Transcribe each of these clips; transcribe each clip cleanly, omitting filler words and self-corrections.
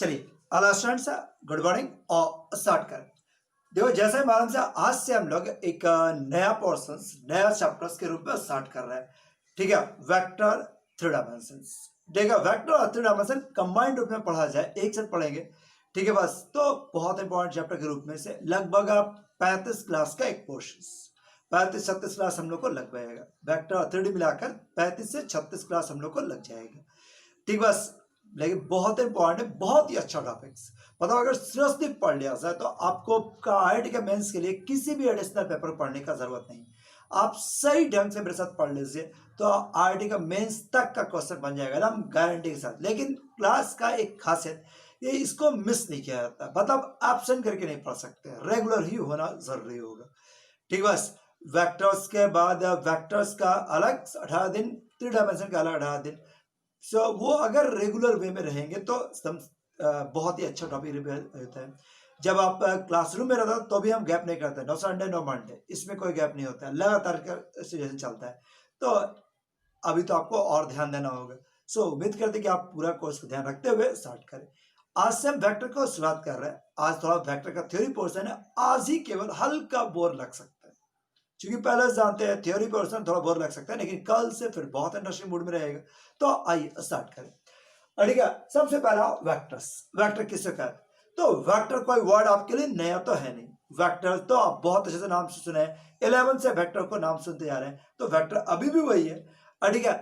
चलिए hello students, good morning और start कर। देखो जैसे ही मालूम से आज से हम लोग एक नया पोर्शन नया चैप्टर्स के रूप में स्टार्ट कर रहे हैं। ठीक है, वेक्टर थ्री डायमेंशंस। देखो वेक्टर और थ्री डायमेंशन कंबाइंड रूप में पढ़ा जाए, एक साथ पढ़ेंगे। ठीक है, बस तो बहुत इंपॉर्टेंट चैप्टर के रूप में से लगभग 35 क्लास का एक पोर्शन, 35-36 क्लास हम लोग को लग जाएगा। वेक्टर और थ्री डी मिलाकर 35 से 36 क्लास हम लोग को लग जाएगा। ठीक, बस लेकिन बहुत इंपॉर्टेंट है, बहुत ही अच्छा टॉपिक्स। मतलब अगर सीरियसली पढ़ लिया जाए तो आपको आईआईटी के मेंस के लिए किसी भी एडिशनल पेपर पढ़ने का जरूरत नहीं। आप सही ढंग से मेरे साथ पढ़ लीजिए तो आईआईटी का मेंस तक का क्वेश्चन बन जाएगा एकदम गारंटी के साथ। लेकिन क्लास का एक खासियत ये, इसको मिस नहीं किया जाता। मतलब एब्सेंट करके नहीं पढ़ सकते, रेगुलर ही होना जरूरी होगा। ठीक, बस वेक्टर्स के बाद वेक्टर्स का अलग 18 दिन, थ्री डायमेंशन का अलग 18 दिन। सो वो अगर रेगुलर वे में रहेंगे तो बहुत ही अच्छा टॉपिक होता है। जब आप क्लासरूम में रहता तो भी हम गैप नहीं करते, नो संडे नो मंडे, इसमें कोई गैप नहीं होता है, लगातार सिचुएशन चलता है। तो अभी तो आपको और ध्यान देना होगा। सो उम्मीद करते कि आप पूरा कोर्स को ध्यान रखते हुए स्टार्ट करें। आज से हम वेक्टर को शुरुआत कर रहे हैं। आज थोड़ा वेक्टर का थ्योरी पोर्शन है, आज ही केवल हल्का बोर लग सकता है क्योंकि पहले से जानते हैं थ्योरी पोर्शन थोड़ा बोर लग सकता है, लेकिन कल से फिर बहुत इंटरेस्टिंग मूड में रहेगा। तो आइए स्टार्ट करें। ठीक है, सबसे पहला वेक्टर्स। वेक्टर किससे कहते हैं? तो वेक्टर कोई वर्ड आपके लिए नया तो है नहीं। वेक्टर तो आप बहुत अच्छे से नाम से सुने हैं, 11 से वेक्टर को नाम सुनते जा रहे हैं, तो वेक्टर अभी भी वही है। ठीक है,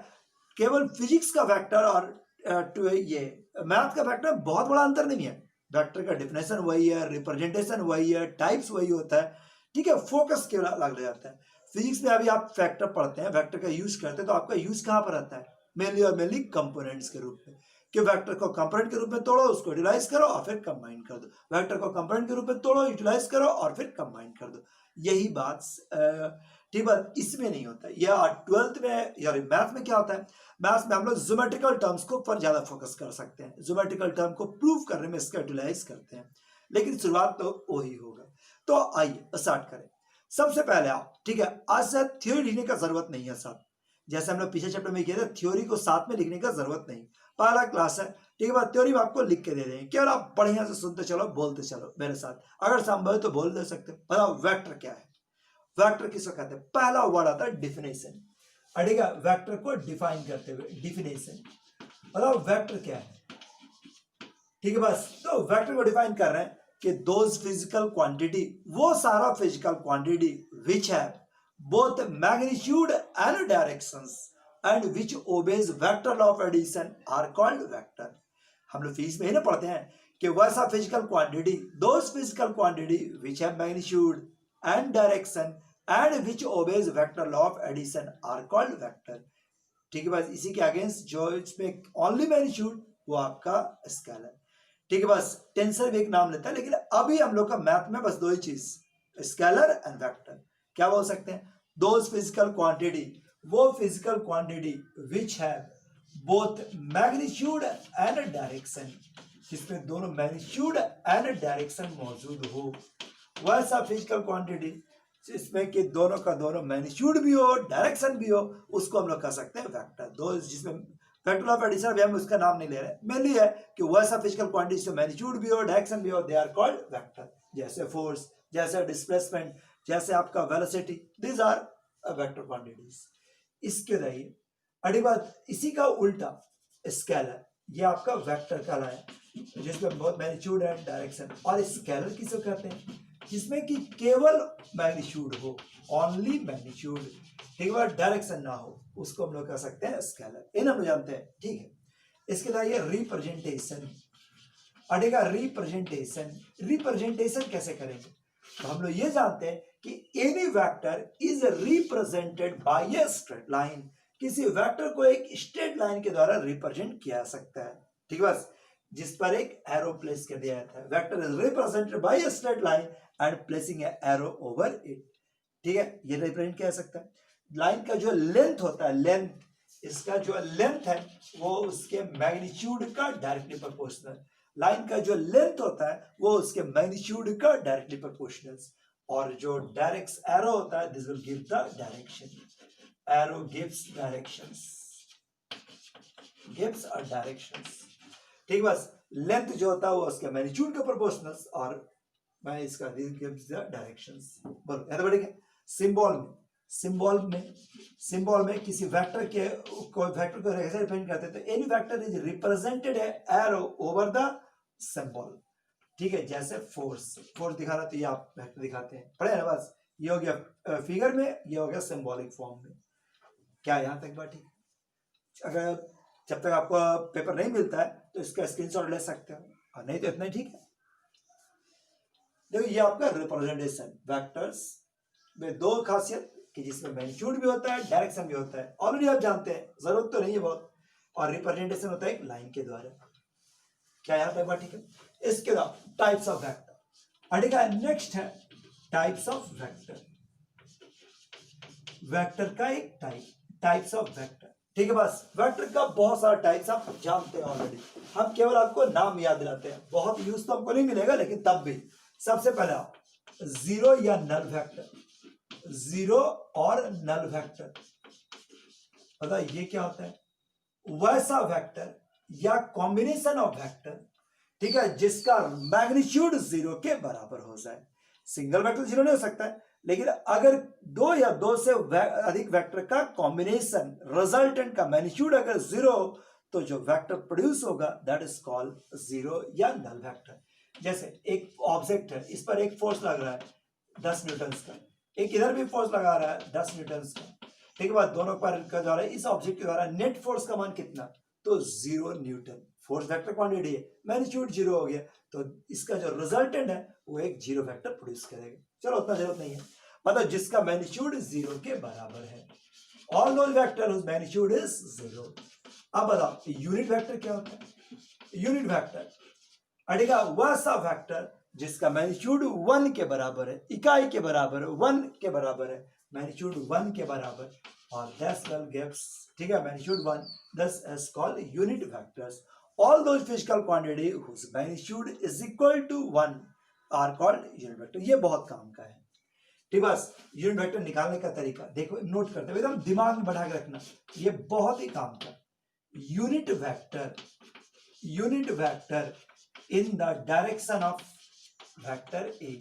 केवल फिजिक्स का वेक्टर और ये मैथ का वेक्टर बहुत बड़ा अंतर नहीं है। वेक्टर का डिफिनेशन वही है, रिप्रेजेंटेशन वही है, टाइप्स वही होता है। ठीक है, फोकस केवल अलग हो जाता है। फिजिक्स में अभी आप वेक्टर पढ़ते हैं, वेक्टर का यूज करते हैं, तो आपका यूज कहाँ पर रहता है? मेनली और मेनली कंपोनेंट्स के रूप में, कि वेक्टर को कंपोनेंट के रूप में तोड़ो, उसको यूटिलाइज करो और फिर कंबाइन कर दो। वेक्टर को कंपोनेंट के रूप में तोड़ो, यूटिलाइज करो और फिर कंबाइन कर दो। यही बात ठीक बात इसमें नहीं होता है। या 12th में या मैथ में क्या होता है? मैथ में हम लोग ज्योमेट्रिकल टर्म्स को पर ज्यादा फोकस कर सकते हैं, ज्योमेट्रिकल टर्म को प्रूव करने में इसका यूटिलाइज करते हैं। लेकिन शुरुआत तो वही होगा। तो आइए स्टार्ट करें। सबसे पहले आप, ठीक है, आज से थ्योरी लिखने का जरूरत नहीं है साथ। जैसे हम लोग पिछले चैप्टर में किए थे, थ्योरी को साथ में लिखने का जरूरत नहीं। पहला क्लास है, ठीक है, थ्योरी में आपको लिख के दे देंगे, केवल आप बढ़िया से सुनते चलो, बोलते चलो मेरे साथ। अगर संभव है तो बोल दे सकते हो। बताओ वेक्टर क्या है? वेक्टर किसको कहते हैं? पहला वर्ड आता है डिफिनेशन। ठीक है, वेक्टर को डिफाइन करते हुए डिफिनेशन। बताओ वेक्टर क्या है? ठीक है, बस तो वेक्टर को डिफाइन कर रहे हैं कि दोज फिजिकल क्वांटिटी, वो सारा फिजिकल क्वांटिटी विच है both magnitude and directions and which obeys vector law of addition are called vector. हम लोग फिजिक्स में ही ना पढ़ते हैं कि वैसा physical quantity, those physical quantity which है magnitude and direction and which obeys vector law of addition are called vector. ठीक है, बस इसी के अगेंस्ट जो इसमें ओनली मैग्नीट्यूड वो आपका स्केलर। ठीक है, बस टेंसर भी एक नाम लेता है, लेकिन अभी हम लोग का मैथ में बस दो ही चीज, स्केलर एंड वेक्टर। क्या बोल सकते हैं? दोज फिजिकल क्वांटिटी, वो फिजिकल क्वांटिटी विच है बोथ मैग्नीट्यूड एंड डायरेक्शन, जिसमें दोनों मैग्नीट्यूड एंड डायरेक्शन मौजूद हो, वैसा फिजिकल क्वांटिटी जिसमें कि दोनों का दोनों मैग्नीट्यूड भी हो, डायरेक्शन भी हो, उसको हम लोग कह सकते हैं वेक्टर। दो जिसमें वेक्टर ऑफ एडिशन भी हम उसका नाम नहीं ले रहे, मेनली है कि वैसा फिजिकल क्वांटिटी जिसमें मैग्नीट्यूड भी हो, डायरेक्शन भी हो, दे आर कॉल्ड वेक्टर। जैसे फोर्स, जैसे डिस्प्लेसमेंट, जैसे आपका velocity, these are vector quantities. इसके रहिए अगली बात, इसी का उल्टा स्केलर, ये आपका वेक्टर कहलाए जिसमें बहुत मैग्नीट्यूड एंड डायरेक्शन। और स्केलर किसे कहते हैं? जिसमें कि केवल मैग्नीट्यूड हो, ओनली मैग्नीट्यूड, ठीक है, डायरेक्शन ना हो, उसको हम लोग कह सकते हैं स्केलर। इन हम लोग जानते हैं। ठीक है, इसके लिए रिप्रेजेंटेशन। अडेगा रिप्रेजेंटेशन, रिप्रेजेंटेशन कैसे करेंगे? तो हम लोग ये जानते हैं कि any vector is represented by a straight line. किसी वेक्टर को एक स्ट्रेट लाइन के द्वारा रिप्रेजेंट किया जा सकता है। ठीक है, बस जिस पर एक एरो प्लेस कर दिया जाता है। Vector is represented by a straight line and placing A arrow over it. ठीक है, ये रिप्रेजेंट किया जा सकता है। लाइन का जो लेंथ होता है, लेंथ, इसका जो लेंथ है वो उसके मैग्नीट्यूड का डायरेक्टली प्रोपोर्शनल। लाइन का जो लेंथ होता है वो उसके मैग्नीट्यूड का डायरेक्टली प्रोपोर्शनल। और जो डायरेक्ट एरो होता है, this will give the direction. Arrow gives directions, gives a directions. ठीक, बस लेंथ जो होता है वो उसके मैग्नीट्यूड के प्रोपोर्शनल, और मैं इसका डायरेक्शंस बोलो याद बढ़ेगा। सिंबल में किसी वेक्टर के कोई वेक्टर को कैसे रिप्रेजेंट करते हैं, तो any vector is represented arrow over the symbol. ठीक है, जैसे फोर्स दिखा रहा, तो ये आप वेक्टर दिखाते हैं, पढ़े ना, बस ये हो गया फिगर में, ये हो गया सिंबॉलिक फॉर्म में। क्या यहाँ तक बात ठीक? अगर जब तक आपको पेपर नहीं मिलता है तो इसका स्क्रीनशॉट ले सकते हो, और नहीं तो इतना ही ठीक है। देखो ये आपका रिप्रेजेंटेशन वेक्टर्स में दो खासियत कि जिसमें मैग्नीट्यूड भी होता है, डायरेक्शन भी होता है, ऑलरेडी आप जानते हैं, जरूरत तो नहीं है बहुत। और रिप्रेजेंटेशन होता है एक लाइन के द्वारा। क्या यहाँ तक बात ठीक है? इसके बाद टाइप्स ऑफ वेक्टर, ठीक है। नेक्स्ट है टाइप्स ऑफ वेक्टर, वेक्टर का एक टाइप्स ऑफ वेक्टर, ठीक है। बस वेक्टर का बहुत सारा टाइप्स आप जानते हैं ऑलरेडी, हम केवल आपको नाम याद दिलाते हैं, बहुत यूज तो हमको नहीं मिलेगा, लेकिन तब भी सबसे पहला जीरो या नल वेक्टर, जीरो और नल वेक्टर, पता ये क्या होता है? वैसा वेक्टर या कॉम्बिनेशन ऑफ वेक्टर, ठीक है, जिसका मैग्नीट्यूड जीरो के बराबर हो जाए। सिंगल वेक्टर जीरो नहीं हो सकता है, लेकिन अगर दो या दो से अधिक वेक्टर का कॉम्बिनेशन रिजल्टेंट का मैग्नीट्यूड अगर जीरो हो, तो जो वेक्टर प्रोड्यूस होगा दैट इज कॉल्ड जीरो या नल वेक्टर। जैसे एक ऑब्जेक्ट है, इस पर एक फोर्स लग रहा है 10 न्यूटन का, एक इधर भी फोर्स लगा रहा है 10 न्यूटन का, ठीक है। दोनों पर का द्वारा इस ऑब्जेक्ट के द्वारा नेट फोर्स का मान कितना? तो 0 न्यूटन। फोर्स वेक्टर क्वांटिटी है, मैग्नीट्यूड 0 हो गया, तो इसका जो रिजल्टेंट है वो एक जीरो वेक्टर प्रोड्यूस करेगा। चलो उतना जरूरत नहीं है, मतलब जिसका मैग्नीट्यूड 0 के बराबर है। All those vector whose magnitude is 0। अब बताओ यूनिट वेक्टर क्या होता है? यूनिट वेक्टर अड़ेगा वैसा वेक्टर जिसका मैग्नीट्यूड 1 के बराबर है, इकाई के बराबर है, 1 के बराबर है, मैग्नीट्यूड 1 के बराबर, और डेसिमल गिव्स, ठीक है, magnitude 1, thus is called unit vectors. All those physical quantity whose magnitude is equal to 1 are called unit vector. ये बहुत काम का है, ठीक। बस यूनिट वेक्टर निकालने का तरीका देखो, नोट करते हुए एकदम दिमाग में बैठा के रखना, ये बहुत ही काम का। Unit vector in the direction of vector A,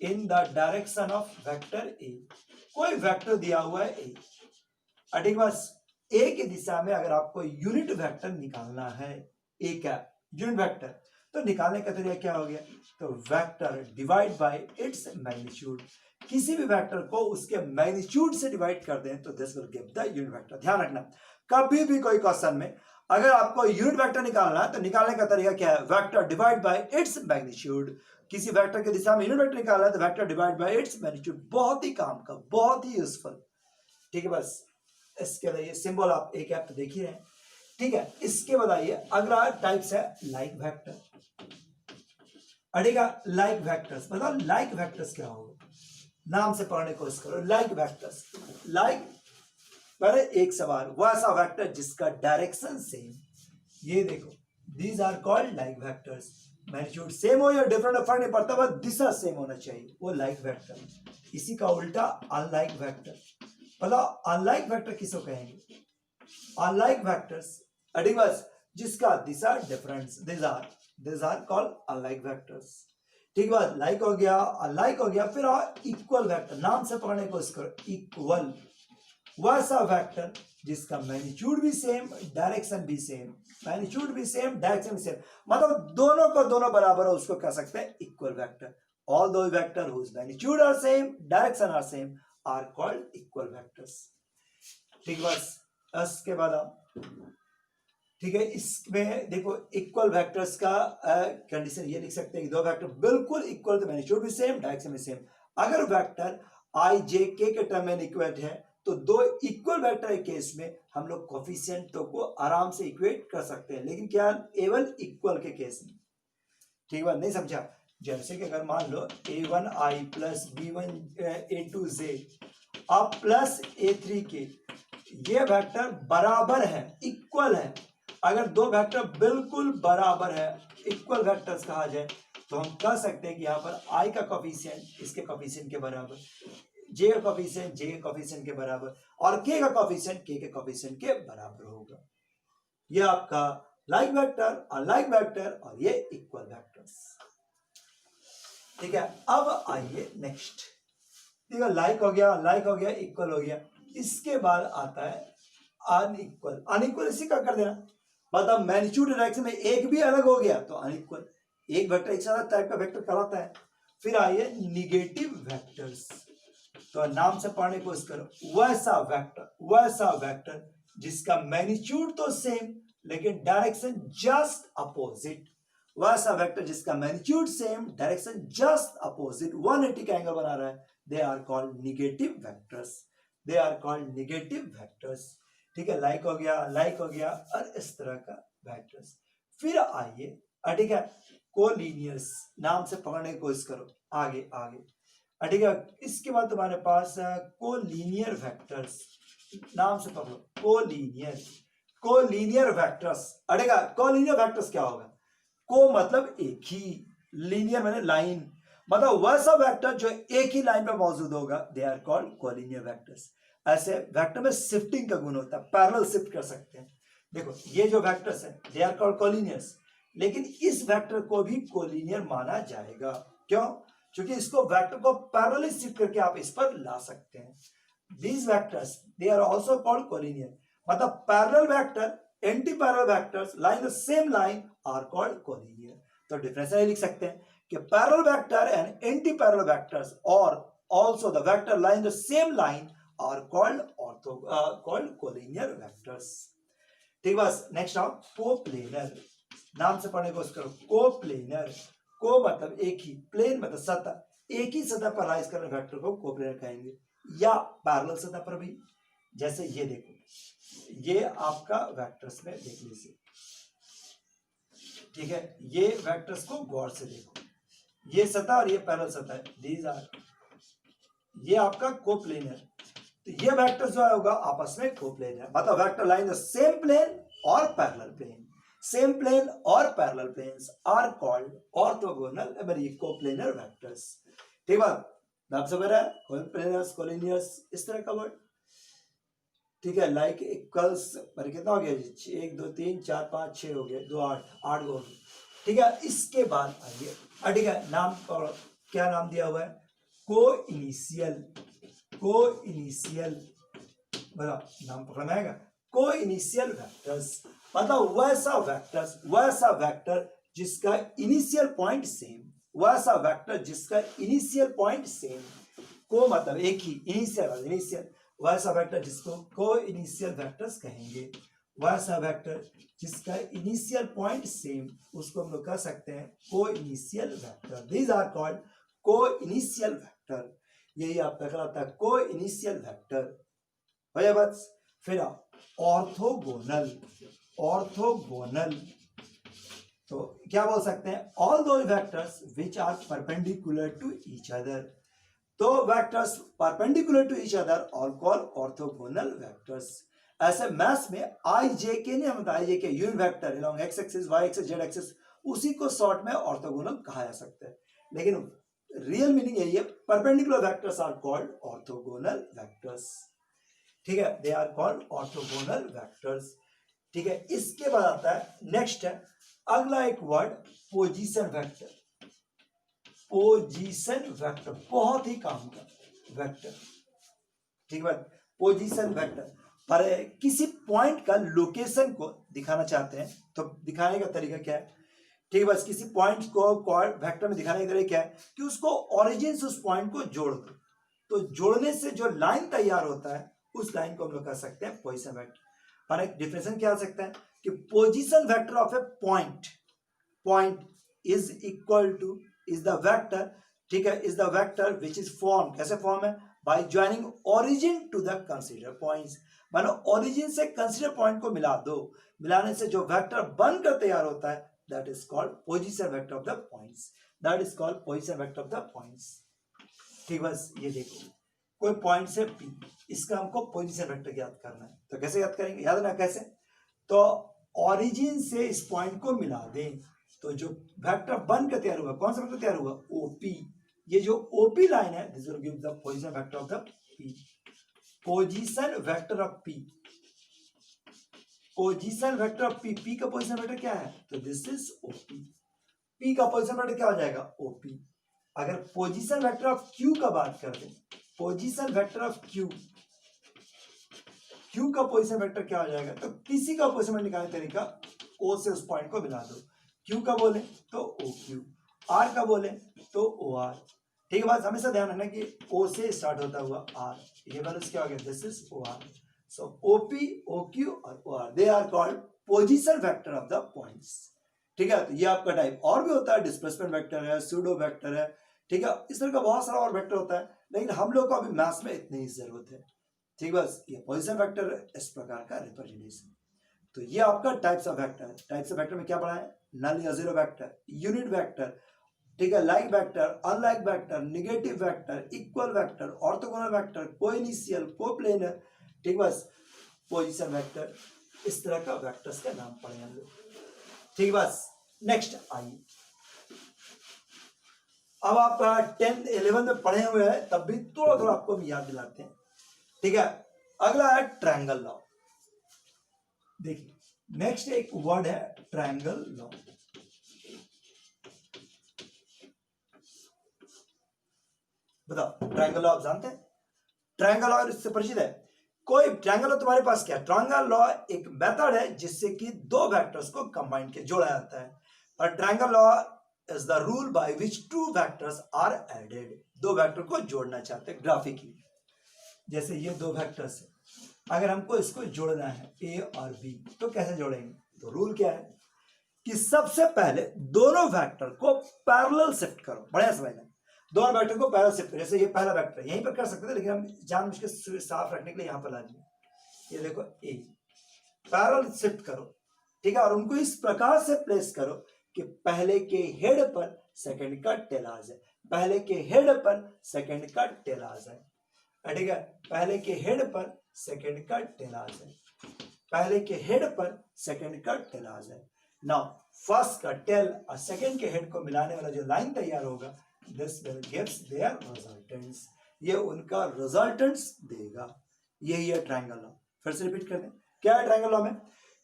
in the direction of vector A, कोई वेक्टर दिया हुआ है A, ठीक। बस A की दिशा में अगर आपको यूनिट वेक्टर निकालना है, A का यूनिट वेक्टर, तो निकालने का तरीका क्या हो गया? तो vector divide by its magnitude, किसी भी वेक्टर को उसके मैग्नीट्यूड से डिवाइड कर दें तो this will give the unit vector. ध्यान रखना, कभी भी कोई क्वेश्चन में अगर आपको यूनिट वेक्टर निकालना है तो निकालने का तरीका क्या है? Vector divide by its magnitude. किसी वेक्टर की दिशा में यूनिट वेक्टर निकालना है तो vector divide by its magnitude. बहुत ही काम का, बहुत ही यूजफुल, ठीक है। बस इसके लिए सिंबल आप एक ऐप तो देख ही रहे हैं, ठीक है। इसके बताइए अगला टाइप्स है लाइक वेक्टर, अड़ेगा लाइक वेक्टर्स। बताओ लाइक वेक्टर्स क्या होगा? नाम से पढ़ने की कोशिश करो। लाइक वेक्टर्स, लाइक पर एक सवाल, वैसा वेक्टर जिसका डायरेक्शन सेम, ये देखो these are called like vectors. Magnitude same हो या डिफरेंट फर्क नहीं पड़ता, बस दिशा सेम होना चाहिए, वो लाइक वेक्टर। इसी का उल्टा अनलाइक वेक्टर। मतलब अनलाइक वेक्टर किसको कहेंगे? अनलाइक वेक्टर्स बस जिसका दिशा difference, this are called unlike vectors, ठीक है। लाइक हो गया, अनलाइक हो गया, फिर इक्वल वेक्टर, नाम से पढ़ने की कोशिश करो। इक्वल वैसा वेक्टर जिसका मैग्नीट्यूड भी सेम, डायरेक्शन भी सेम, मैग्नीट्यूड भी सेम, डायरेक्शन भी सेम, मतलब दोनों को दोनों बराबर हो, उसको कह सकते हैं equal vector. All those vector whose magnitude are same, direction are same are called equal vectors, ठीक। बस इसके बाद ठीक है, इसमें देखो इक्वल वेक्टर्स का कंडीशन ये लिख सकते हैं कि दो वेक्टर बिल्कुल इक्वल, तो मैग्नीट्यूड भी सेम, डायरेक्शन भी सेम। अगर वेक्टर आई जे के टर्म में इक्वेट है तो दो इक्वल वेक्टर के केस में हम लोग कोफिशिएंटों को आराम से इक्वेट कर सकते हैं, लेकिन क्या एवल इक्वल के केस में, ठीक बात नहीं समझा? जैसे कि अगर मान लो a1i प्लस b1a2j अब प्लस a3k, ये वेक्टर बराबर है, इक्वल है। अगर दो वेक्टर बिल्कुल बराबर है, इक्वल वेक्टर्स कहा जाए, तो हम कह सकते हैं कि यहाँ पर i का कोफिशिएंट इसके कोफिशिएंट के बराबर, जे का कोफिशिएंट जे के कोफिशिएंट के बराबर, और के का कोफिशिएंट के कोफिशिएंट के बराबर होगा। यह आपका लाइक वेक्टर और लाइक वेक्टर और ये इक्वल वेक्टर्स। ठीक है, अब आइए नेक्स्ट। ठीक है, लाइक हो गया, लाइक हो गया, इक्वल हो गया। इसके बाद आता है अनइक्वल। अनइक्वल इसी का कर देना, मतलब मैग्नीट्यूड डायरेक्शन में एक भी अलग हो गया तो अनइक्वल। एक वेक्टर एक साथ टाइप का वेक्टर कहलाता है। फिर आइए निगेटिव वेक्टर्स। तो नाम से पढ़ने को कोशिश करो। वैसा वेक्टर जिसका मैग्नीट्यूड तो सेम लेकिन डायरेक्शन जस्ट अपोजिट। वैसा वेक्टर जिसका magnitude same, direction just opposite, 180 का एंगल बना रहा है, they are called negative vectors. They are called negative vectors. ठीक है, लाइक हो गया, लाइक हो गया और इस तरह का वेक्टर्स। फिर आइए ठीक है, कोलिनियर्स। नाम से पकड़ने की कोशिश करो, आगे आगे। ठीक है, इसके बाद तुम्हारे पास कोलिनियर वेक्टर्स। नाम से पकड़ो, कोलिनियर। Collinear vectors. अड़ेगा कोलिनियर वेक्टर्स क्या होगा? को मतलब एक ही, लीनियर मैंने लाइन, मतलब वैसा वेक्टर जो एक ही लाइन पे मौजूद होगा, they are called collinear vectors. ऐसे वेक्टर में शिफ्टिंग का गुण होता है, पैरेलल शिफ्ट कर सकते हैं। देखो ये जो वेक्टर्स है दे आर कॉल्ड कोलिनियर्स, लेकिन इस वेक्टर को भी कोलिनियर माना जाएगा। क्यों? क्योंकि इसको वेक्टर को पैरेलली शिफ्ट करके आप इस पर ला सकते हैं। These vectors they are also called collinear, मतलब parallel vector anti parallel vectors line the same line are called collinear. तो डिफरेंस ये लिख सकते हैं कि parallel vector and anti parallel vectors और also the vector line the same line are called ortho called collinear vectors. ठीक, बस next आओ कोप्लेनर। नाम से पढ़ने की कोशिश करो, कोप्लेनर। को मतलब एक ही, प्लेन मतलब सतह, एक ही सतह पर राइज करने वेक्टर को कोप्लेनर कहेंगे, या पैरेलल सतह पर भी। जैसे ये देखो, ये आपका वेक्टर्स में देख लीजिए। ठीक है, ये वेक्टर्स को गौर से देखो, ये सतह और ये पैरेलल सतह है, दीज आर, ये आपका कोप्लेनर। तो ये वेक्टर जो होगा आपस में कोप्लेनर, मतलब vector line the same plane और पैरेलल प्लेन। सेम प्लेन और parallel planes are called orthogonal coplanar vectors. ठीक बात, नाम समझ रहा है, कोप्लेनर्स, कोलिनियर्स, इस तरह का वर्ड। ठीक है, लाइक इक्वल्स पर कितना हो गया? 1 2 3 4 5 6 हो गए, 2 8 8 गो। ठीक है, इसके बाद आइए, ठीक है, नाम क्या नाम दिया हुआ है? को इनिशियल। को इनिशियल, बता नाम पकड़ में आएगा। को इनिशियल वेक्टर्स मतलब वैसा वेक्टर जिसका इनिशियल पॉइंट सेम, वैसा वेक्टर जिसका इनिशियल पॉइंट सेम। को मतलब एक ही, इनिशियल, वैसा वेक्टर जिसको को इनिशियल वेक्टर्स कहेंगे। वैसा वेक्टर जिसका इनिशियल पॉइंट सेम, उसको हम लोग कह सकते हैं coinitial vector. These are called coinitial vector. यही आपका कहलाता है को इनिशियल वेक्टर। भैया बस, फिर ऑर्थोगोनल। ऑर्थोगोनल तो क्या बोल सकते हैं? All those vectors which are perpendicular to each other. तो vectors perpendicular to each other और कॉल्ड ऑर्थोगोनल वेक्टर्स। ऐसे मैथ्स में आई जे के नहीं, हम I J K unit vector along X axis, Y axis, Z axis, उसी को short में orthogonal कहा जा सकता है। लेकिन रियल मीनिंग यही है, perpendicular vectors are called orthogonal vectors. ठीक है, they are called orthogonal vectors. ठीक है, इसके बाद आता है नेक्स्ट है अगला एक word, position vector. Position vector बहुत ही काम का वेक्टर। ठीक है, पोजीशन वेक्टर पर किसी पॉइंट का लोकेशन को दिखाना चाहते हैं तो दिखाने का तरीका क्या है? ठीक है, बस किसी पॉइंट को वेक्टर में दिखाने का तरीका क्या है कि उसको ओरिजिन से उस पॉइंट को जोड़ दो, तो जोड़ने से जो लाइन तैयार होता है उस लाइन को हम लोग कह सकते हैं पोजीशन वेक्टर। पर एक डिफरेंशिएशन क्या हो सकता है कि position vector of a point is equal to is the vector, ठीक है, is the vector which is form, कैसे फॉर्म है? By joining origin to the consider points. मानो ओरिजिन से कंसीडर पॉइंट को मिला दो, मिलाने से जो वेक्टर बनकर तैयार होता है that is called position vector of the points. That is called position vector of the points. ठीक, बस ये देखो, कोई पॉइंट से P, इसका हमको पोजीशन वेक्टर याद करना है, तो कैसे याद करेंगे? याद ना कैसे? तो ओरिजिन से इस पॉइंट को मिला दें, तो जो वेक्टर बनकर तैयार हुआ, कौन सा वेक्टर तैयार हुआ? OP। ये जो OP लाइन है this will give the position vector of the P। Position vector of P, position vector of P, P का पोजीशन वेक्टर क्या है, तो दिस इज ओपी, पी का पोजीशन वेक्टर क्या हो जाएगा, ओपी। अगर पोजीशन वेक्टर ऑफ क्यू का बात करते हैं, position vector of Q, Q का पोजीशन वेक्टर क्या हो जाएगा, तो किसी का पोजीशन वेक्टर निकालने तरीका ओ से उस पॉइंट को मिला दो, क्यू का बोले तो ओ क्यू, आर का बोले तो ओ आर। ठीक है, बात हमेशा ध्यान रखना कि ओ से स्टार्ट होता हुआ आर, ये वैल्यूज क्या हो गया, this is O R. So O P, O Q और O R, they are called position vector of the points. ठीक है, तो ये आपका टाइप और भी होता है, डिस्प्लेसमेंट वेक्टर है, सूडो वेक्टर है, ठीक है, इस तरह का बहुत सारा और वेक्टर होता है, लेकिन हम लोग को अभी मैथ्स में इतनी ही जरूरत है। ठीक, बस ये पोजीशन वेक्टर इस प्रकार का रिप्रेजेंटेशन। तो ये आपका टाइप्स ऑफ वेक्टर है। टाइप्स ऑफ वेक्टर में क्या पढ़ा है, नल या जीरो वेक्टर, यूनिट वेक्टर, ठीक है, like vector, unlike vector, negative vector, equal vector, orthogonal vector, coinitial, coplanar, ठीक, बस पोजीशन वेक्टर, इस तरह का वेक्टर्स का नाम पढ़े हम लोग। ठीक, बस नेक्स्ट आइए, अब आप 10th 11th में पढ़े हुए हैं, तब भी थोड़ा थोड़ा आपको भी याद दिलाते हैं। ठीक है, अगला है ट्रायंगल लॉ। देखिए, नेक्स्ट एक वर्ड है ट्रायंगल लॉ। बताओ ट्रायंगल लॉ आप जानते हैं, ट्रायंगल लॉ इससे परिचित है कोई? ट्रायंगल लॉ तुम्हारे पास क्या है, ट्रायंगल लॉ एक मेथड है जिससे कि दो वेक्टर्स को कंबाइन के जोड़ा जाता है। और triangle law is the rule by which two vectors are added, दो वेक्टर को जोड़ना चाहते हैं ग्राफिकली। जैसे ये दो वेक्टर्स है, अगर हमको इसको जोड़ना है ए और बी, तो कैसे जोड़ेंगे, तो रूल क्या है कि सबसे पहले दोनों वेक्टर को पैरेलल शिफ्ट करो। बढ़िया समझना, दोनों वेक्टर को पैरेलल शिफ्ट करो। जैसे ये पहला वेक्टर यहीं पर कर सकते थे, लेकिन हम जानबूझ के साफ रखने के लिए यहां पर ला दिए। ये देखो ए, पैरेलल शिफ्ट करो, ठीक है, और उनको इस प्रकार से प्लेस करो कि पहले के हेड पर सेकंड का टेल आ जाए, पहले के हेड पर सेकंड का टेल आ जाए। ठीक है, पहले के हेड पर सेकंड का टेल आ जाए, पहले के हेड पर सेकंड का टेल आ जाए। नाउ फर्स्ट का टेल और सेकंड के हेड को मिलाने वाला जो लाइन तैयार होगा, दिस विल गिव्स देयर रिजल्टेंट्स, ये उनका रिजल्टेंट्स देगा। यही है ट्रायंगल लॉ। फिर से रिपीट कर दें, क्या है ट्रायंगल लॉ में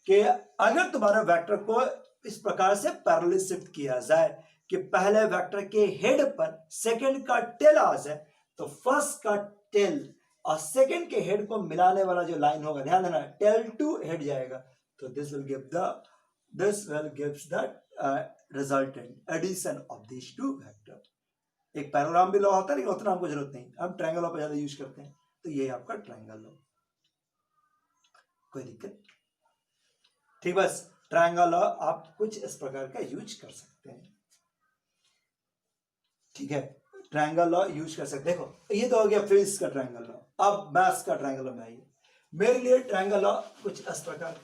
कि अगर तुम्हारा वेक्टर को इस प्रकार से पैरेलल शिफ्ट किया जाए कि पहले वेक्टर के हेड पर सेकंड का टेल आ जाए, तो फर्स्ट का टेल और सेकंड के हेड को मिलाने वाला जो लाइन होगा, ध्यान देना, टेल टू हेड जाएगा, तो this will gives the resultant addition of this two vector. एक पैरोग्राम भी लॉ होता है, लेकिन उतना हमको जरूरत नहीं, हम ट्रायंगल लॉ पर ज्यादा यूज करते हैं, तो ये आपका ट्रायंगल लॉ। कोई दिक्कत? ठीक, बस ट्रायंगल लॉ आप कुछ इस प्रकार का यूज कर सकते हैं। ठीक है, ट्रायंगल लॉ यूज कर सकते। देखो ये तो हो गया फिजिक्स का ट्रायंगल लॉ, अब मैथ्स का ट्रायंगल लॉ में आइए। मेरे लिए ट्रायंगल लॉ कुछ इस प्रकार,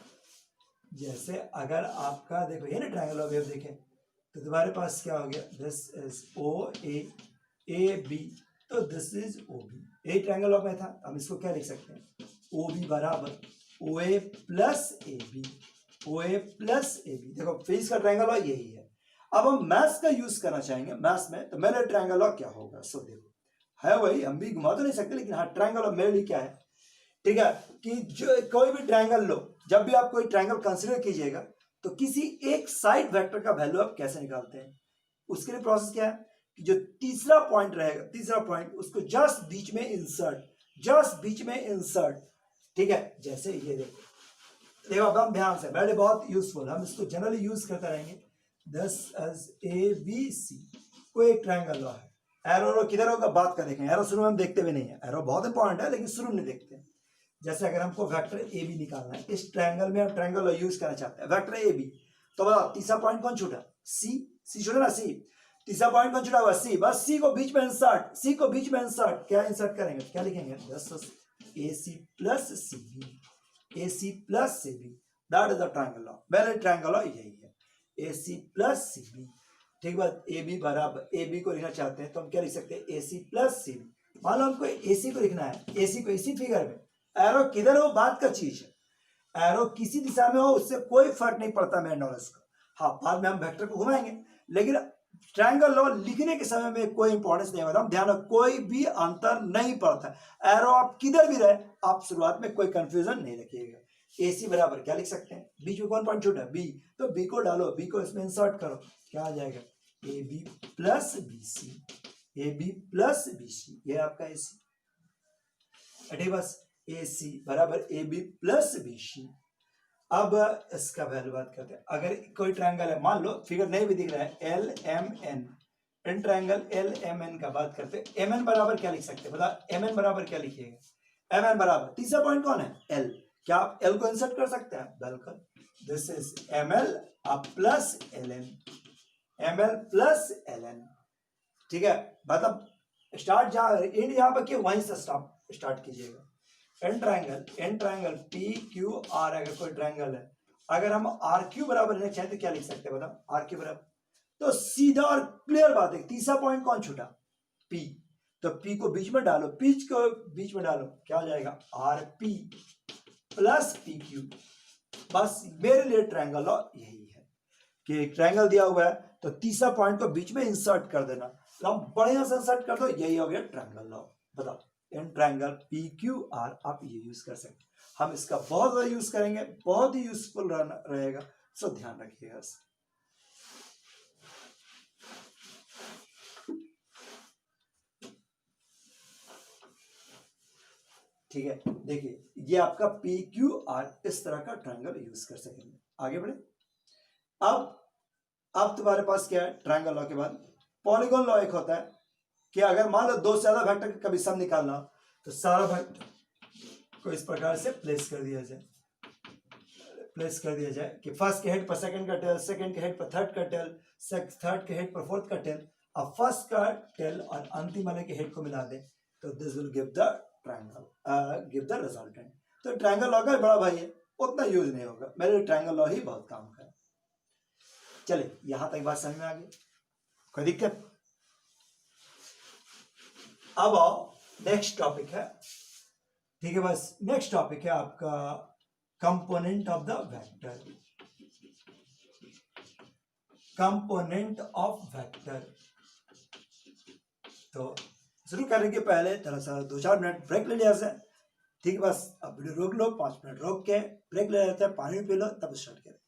जैसे अगर आपका देखो ये ना ट्रायंगल लॉ वेव देखें, तो तुम्हारे पास क्या हो गया, this is O A B, तो this is O B. A triangle law में था, हम इसको क्या लिख सकते हैं, ओ बी बराबर O A plus A B, O A plus A B. देखो फिजिक्स का ट्रायंगल लॉ यही है। अब हम मैथ्स का यूज करना चाहेंगे मैथ्स में, तो मेरे ट्रायंगल लॉ क्या होगा, सो देखो है वही, हम भी घुमा तो नहीं सकते, लेकिन हाँ ट्रायंगल लॉ मेरे लिए क्या है, ठीक है, कि जो कोई भी ट्रायंगल लो, जब भी आप कोई ट्रायंगल कंसीडर कीजिएगा, तो किसी एक साइड वेक्टर का वैल्यू आप कैसे निकालते हैं, उसके लिए प्रोसेस क्या है कि जो तीसरा पॉइंट रहेगा, तीसरा पॉइंट उसको जस्ट बीच में इंसर्ट, जस्ट बीच में इंसर्ट। ठीक है, जैसे ये देखो अब हम ध्यान से, बैठे बहुत यूजफुल, हम इसको जनरली यूज करते रहेंगे। This is A B C, कोई एक ट्रायंगल लॉ है, एरो किधर होगा बात का देखें, एरो शुरू में हम देखते भी नहीं है, एरो बहुत इंपॉर्टेंट है लेकिन शुरू में नहीं देखते। जैसे अगर हमको वेक्टर ए बी निकालना है, इस ट्रायंगल में हम ट्रायंगल लॉ यूज करना चाहते हैं, वेक्टर ए बी, तो बताओ तीसरा पॉइंट कौन छूटा, सी छूटा ना, सी, तीसरा पॉइंट कौन छूटा हुआ, सी, बस सी को बीच में इंसर्ट, सी को बीच में इंसर्ट, क्या इंसर्ट करेंगे, क्या लिखेंगे, thus A C plus C B, A C plus C B, that is the triangle law. पहले ट्रायंगल लॉ यही है, ए सी प्लस सी बी। ठीक बात, ए बी बराबर, ए बी को लिखना चाहते हैं तो हम क्या लिख सकते हैं, ए सी प्लस सी बी। मान लो हमको ए सी को लिखना है, ए सी को इसी फिगर में, एरो किधर हो बात का चीज है, एरो किसी दिशा में हो उससे कोई फर्क नहीं पड़ता मेरे नॉलेज का। हाँ बाद में हम वेक्टर को घुमाएंगे, लेकिन ट्रायंगल लॉ लिखने के समय में कोई इंपॉर्टेंस नहीं होता, ध्यान रखो कोई भी अंतर नहीं पड़ता, एरो आप किधर भी रहे आप शुरुआत में कोई कंफ्यूजन नहीं रखिएगा। ए सी बराबर क्या लिख सकते हैं, बीच में कौन पॉइंट छूटा, बी, तो बी को डालो, बी को इसमें इंसर्ट करो, क्या आ जाएगा, A B plus B C, A B plus B C, ये आपका ए सी, ठीक, बस ए सी बराबर A B plus B C. अब इसका वैल्यू बात करते हैं, अगर कोई ट्रायंगल है, मान लो फिगर नहीं भी दिख रहा है, L M N, in triangle L M N का बात करते हैं, एम एन बराबर क्या लिख सकते हैं, बता, एम एन बराबर क्या लिखिएगा, एम एन बराबर तीसरा पॉइंट कौन है, एल, क्या आप एल को इंसर्ट कर सकते हैं, बिल्कुल, this is M L plus L N, M L plus L N, ठीक है, मतलब स्टार्ट जहां एंड यहां पर किया वहीं से स्टार्ट कीजिएगा। An triangle P Q R, अगर कोई ट्रायंगल है, अगर हम आर क्यू बराबर लिखना चाहें तो क्या लिख सकते हैं, बताओ, आर क्यू बराबर, तो सीधा और क्लियर बात है, तीसरा पॉइंट कौन छूटा, पी, तो पी को बीच में डालो, पीच को बीच में डालो, क्या हो जाएगा, R P plus P Q. बस मेरे लिए ट्रायंगल लॉ यही है कि एक ट्रायंगल दिया हुआ है तो तीसरा पॉइंट को बीच में इंसर्ट कर देना, तो हम बढ़िया से इंसर्ट कर दो, यही हो गया ट्रायंगल लॉ। बताओ, in triangle P Q are आप ये यूज कर सकते हैं, हम इसका बहुत ज्यादा यूज करेंगे, बहुत ही यूजफुल रहेगा, सो ध्यान रखिएगा। ठीक है, देखिए ये आपका पी क्यू आर इस तरह का ट्रायंगल यूज कर सकेंगे। आगे बढ़े, अब तुम्हारे पास क्या है, ट्रायंगल लॉ के बाद पॉलीगॉन लॉ एक होता है कि अगर मान लो दो से ज्यादा वेक्टर का कभी सम निकालना तो सारा वेक्टर को इस प्रकार से प्लेस कर दिया जाए कि फर्स्ट के हेड पर सेकंड का टेल, सेकंड के हेड पर थर्ड का टेल, थर्ड के हेड पर फोर्थ का टेल, अब फर्स्ट का टेल और अंतिम वाले के हेड को मिला दे तो this will give the triangle, give the resultant. तो ट्रायंगल लॉ का बड़ा भाई है, उतना यूज नहीं होगा, मेरे ट्रायंगल लॉ ही बहुत काम का है। चले यहां तक बात समझ में आ गई, कोई दिक्कत? अब आओ नेक्स्ट टॉपिक है, ठीक है, बस नेक्स्ट टॉपिक है आपका component of the vector, component of vector. तो शुरू करने के पहले थोड़ा सा 2-4 मिनट ब्रेक ले लिया जाए, ठीक है, बस अब वीडियो रोक लो, 5 मिनट रोक के ब्रेक ले लेते हैं, पानी पी लो, तब स्टार्ट करें।